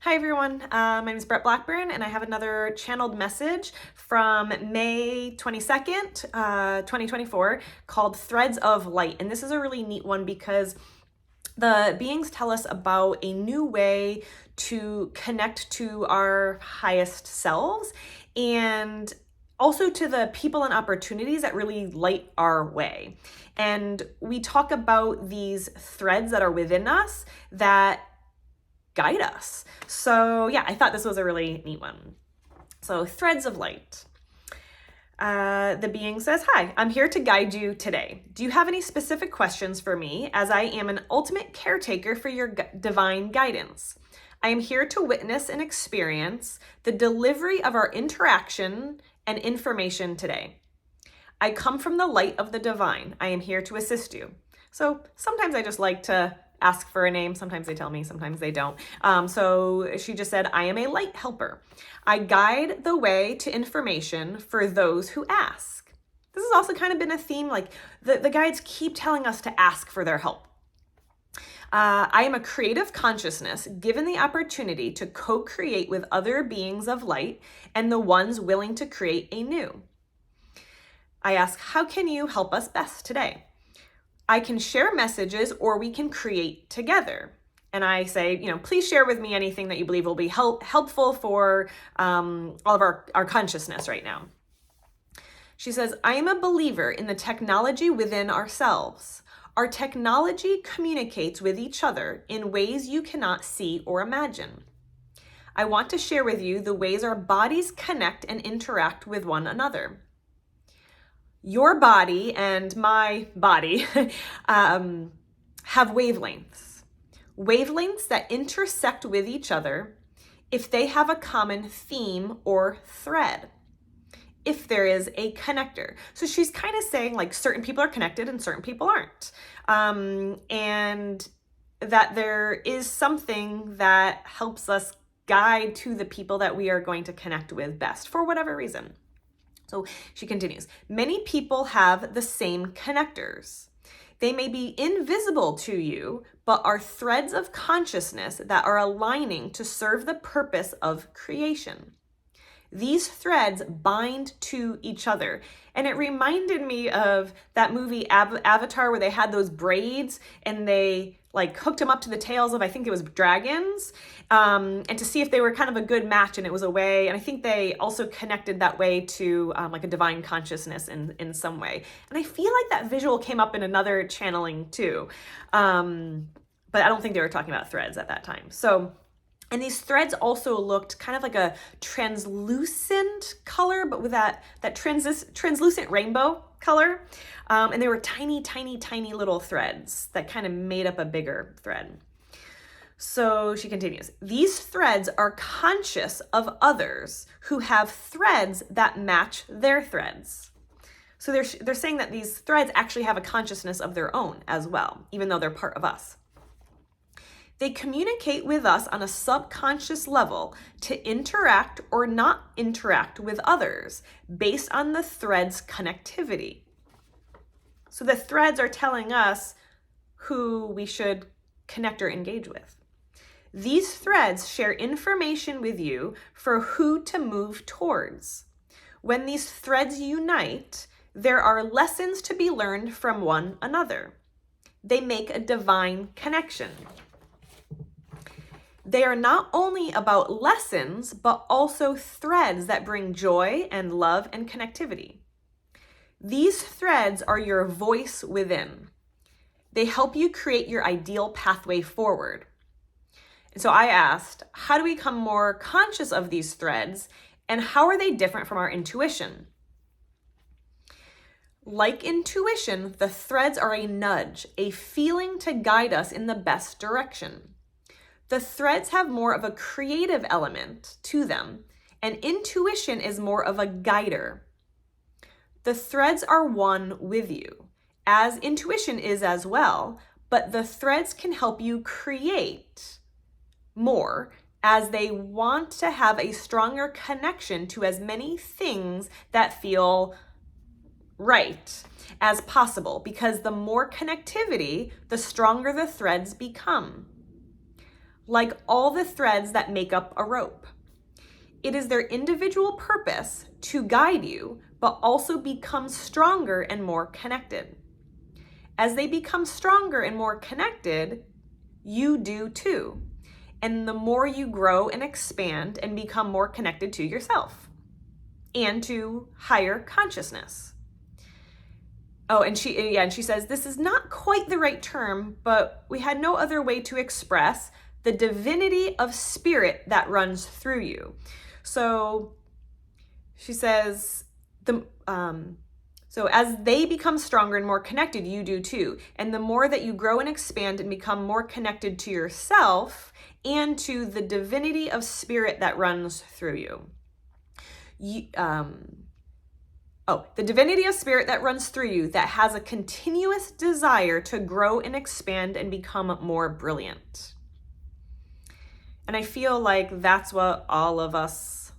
Hi everyone, my name is Brett Blackburn and I have another channeled message from May 22nd, 2024 called Threads of Light. And this is a really neat one because the beings tell us about a new way to connect to our highest selves and also to the people and opportunities that really light our way. And we talk about these threads that are within us that guide us. So yeah, I thought this was a really neat one. So threads of light. The being says, "Hi, I'm here to guide you today. Do you have any specific questions for me, as I am an ultimate caretaker for your divine guidance? I am here to witness and experience the delivery of our interaction and information today. I come from the light of the divine. I am here to assist you." So sometimes I just like to ask for a name. Sometimes they tell me, sometimes they don't. So she just said, "I am a light helper. I guide the way to information for those who ask." This has also kind of been a theme, like the guides keep telling us to ask for their help. I am a creative consciousness given the opportunity to co-create with other beings of light and the ones willing to create a new. I ask, how can you help us best today? I can share messages or we can create together. And I say, please share with me anything that you believe will be helpful for all of our consciousness right now. She says, I am a believer in the technology within ourselves. Our technology communicates with each other in ways you cannot see or imagine. I want to share with you the ways our bodies connect and interact with one another. Your body and my body have wavelengths. Wavelengths that intersect with each other if they have a common theme or thread, if there is a connector. So she's kind of saying like certain people are connected and certain people aren't. And that there is something that helps us guide to the people that we are going to connect with best for whatever reason. So she continues, many people have the same connectors. They may be invisible to you, but are threads of consciousness that are aligning to serve the purpose of creation. These threads bind to each other. And it reminded me of that movie Avatar where they had those braids and they like hooked them up to the tails of, I think it was dragons, and to see if they were kind of a good match, and it was a way. And I think they also connected that way to like a divine consciousness in some way. And I feel like that visual came up in another channeling too. But I don't think they were talking about threads at that time. So, and these threads also looked kind of like a translucent color, but with that translucent rainbow color. And they were tiny, tiny, tiny little threads that kind of made up a bigger thread. So she continues, these threads are conscious of others who have threads that match their threads. So they're saying that these threads actually have a consciousness of their own as well, even though they're part of us. They communicate with us on a subconscious level to interact or not interact with others based on the thread's connectivity. So the threads are telling us who we should connect or engage with. These threads share information with you for who to move towards. When these threads unite, there are lessons to be learned from one another. They make a divine connection. They are not only about lessons, but also threads that bring joy and love and connectivity. These threads are your voice within. They help you create your ideal pathway forward. And so I asked, how do we become more conscious of these threads, and how are they different from our intuition? Like intuition, the threads are a nudge, a feeling to guide us in the best direction. The threads have more of a creative element to them, and intuition is more of a guider. The threads are one with you, as intuition is as well, but the threads can help you create more as they want to have a stronger connection to as many things that feel right as possible, because the more connectivity, the stronger the threads become. like all the threads that make up a rope. It is their individual purpose to guide you, but also become stronger and more connected. As they become stronger and more connected, you do too. And the more you grow and expand and become more connected to yourself and to higher consciousness. Oh, and she says, this is not quite the right term, but we had no other way to express the divinity of spirit that runs through you. So she says, so as they become stronger and more connected, you do too. And the more that you grow and expand and become more connected to yourself and to the divinity of spirit that runs through you. The divinity of spirit that runs through you, that has a continuous desire to grow and expand and become more brilliant. And I feel like that's what all of us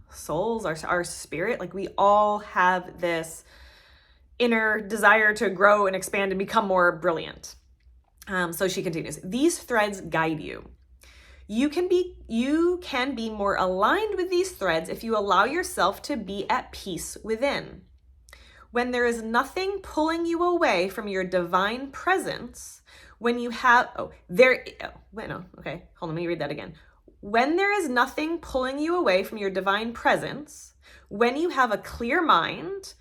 souls, our spirit, like we all have this inner desire to grow and expand and become more brilliant. So she continues, these threads guide you. You can be more aligned with these threads if you allow yourself to be at peace within. When there is nothing pulling you away from your divine presence, when you have, let me read that again. When there is nothing pulling you away from your divine presence, when you have a clear mind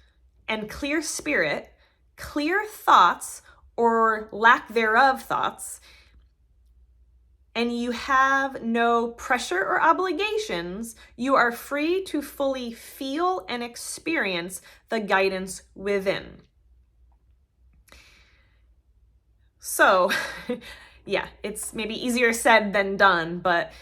and clear spirit, clear thoughts or lack thereof thoughts, and you have no pressure or obligations, you are free to fully feel and experience the guidance within. So, yeah, it's maybe easier said than done, but,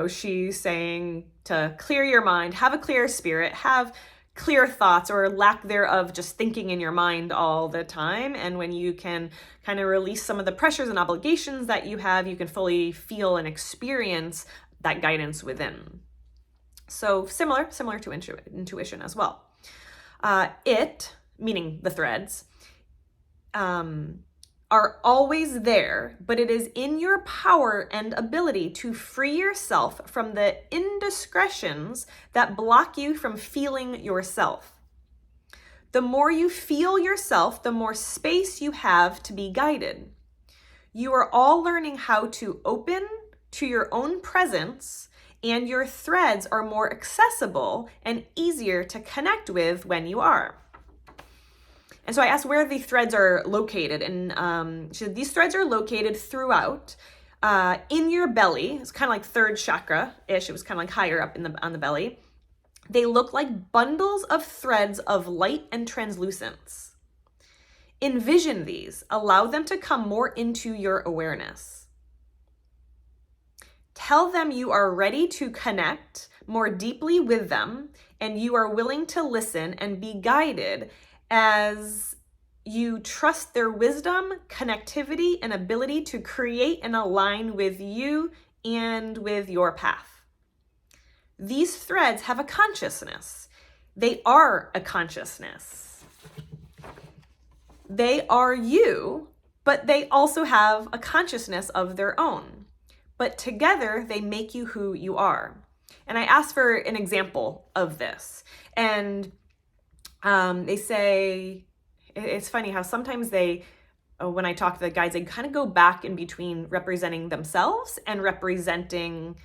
she's saying to clear your mind, have a clear spirit, have clear thoughts or lack thereof, just thinking in your mind all the time. And when you can kind of release some of the pressures and obligations that you have, you can fully feel and experience that guidance within. So similar to intuition as well. It, meaning the threads, are always there, but it is in your power and ability to free yourself from the indiscretions that block you from feeling yourself. The more you feel yourself, the more space you have to be guided. You are all learning how to open to your own presence, and your threads are more accessible and easier to connect with when you are. And so I asked where the threads are located, and she said these threads are located throughout in your belly. It's kind of like third chakra-ish. It was kind of like higher up on the belly. They look like bundles of threads of light and translucence. Envision these. Allow them to come more into your awareness. Tell them you are ready to connect more deeply with them, and you are willing to listen and be guided as you trust their wisdom, connectivity, and ability to create and align with you and with your path. These threads have a consciousness. They are a consciousness. They are you, but they also have a consciousness of their own. But together, they make you who you are. And I asked for an example of this. And they say, it's funny how sometimes when I talk to the guides, they kind of go back in between representing themselves and representing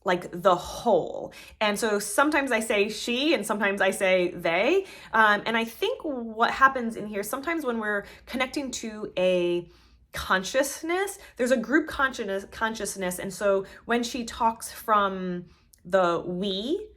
like the whole. And so sometimes I say she and sometimes I say they. And I think what happens in here, sometimes when we're connecting to a consciousness, there's a group consciousness. And so when she talks from the we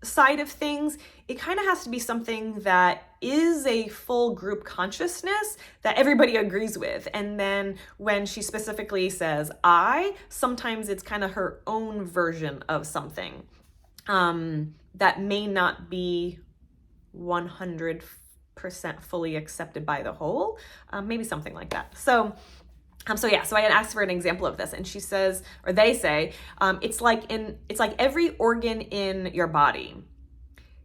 side of things, it kind of has to be something that is a full group consciousness that everybody agrees with. And then when she specifically says I, sometimes it's kind of her own version of something that may not be 100% fully accepted by the whole, maybe something like that. So I had asked for an example of this, and she says, or they say, it's like every organ in your body.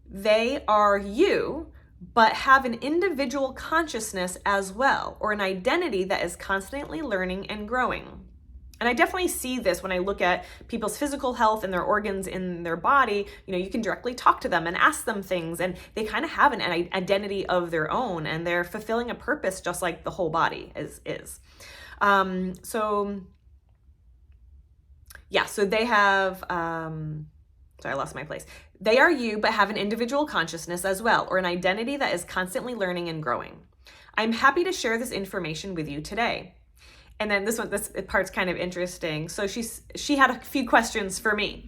They are you, but have an individual consciousness as well, or an identity that is constantly learning and growing. And I definitely see this when I look at people's physical health and their organs in their body. You know, you can directly talk to them and ask them things, and they kind of have an identity of their own, and they're fulfilling a purpose just like the whole body is. So they have, sorry, I lost my place. They are you, but have an individual consciousness as well, or an identity that is constantly learning and growing. I'm happy to share this information with you today. And then this part's kind of interesting. So she had a few questions for me.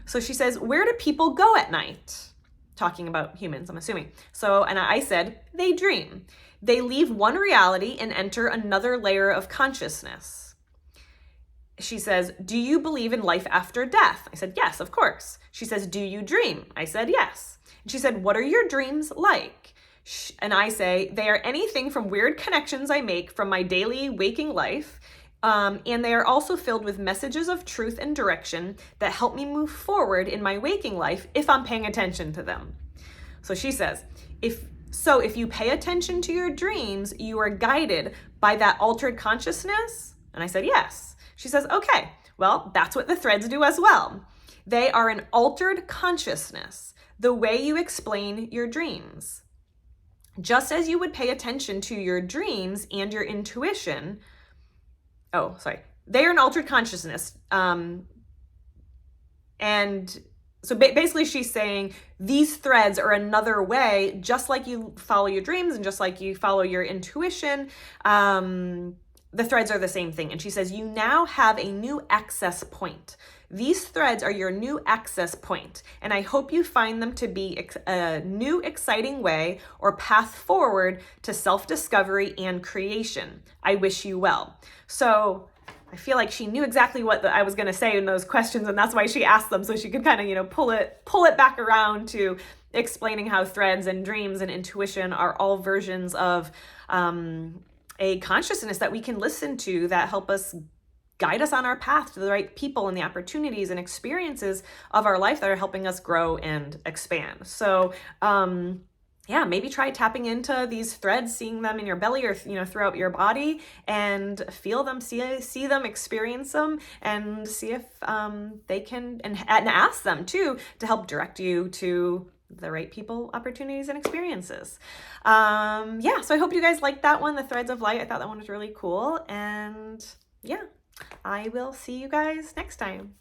So she says, where do people go at night? Talking about humans, I'm assuming. So, and I said, they dream. They leave one reality and enter another layer of consciousness. She says, do you believe in life after death? I said, yes, of course. She says, do you dream? I said, yes. And she said, what are your dreams like? And I say, they are anything from weird connections I make from my daily waking life, and they are also filled with messages of truth and direction that help me move forward in my waking life if I'm paying attention to them. So she says, if you pay attention to your dreams, you are guided by that altered consciousness? And I said, yes. She says, okay, well, that's what the threads do as well. They are an altered consciousness, the way you explain your dreams. Just as you would pay attention to your dreams and your intuition, they are an altered consciousness. And so basically she's saying these threads are another way, just like you follow your dreams and just like you follow your intuition, the threads are the same thing. And she says, you now have a new access point. These threads are your new access point, and I hope you find them to be a new, exciting way or path forward to self-discovery and creation. I wish you well. So I feel like she knew exactly what I was going to say in those questions, and that's why she asked them, so she could kind of, pull it back around to explaining how threads and dreams and intuition are all versions of a consciousness that we can listen to that help us guide us on our path to the right people and the opportunities and experiences of our life that are helping us grow and expand. So, maybe try tapping into these threads, seeing them in your belly or, throughout your body, and feel them, see them, experience them, and see if they can, and ask them too, to help direct you to the right people, opportunities, and experiences. So I hope you guys liked that one, the Threads of Light. I thought that one was really cool. And I will see you guys next time.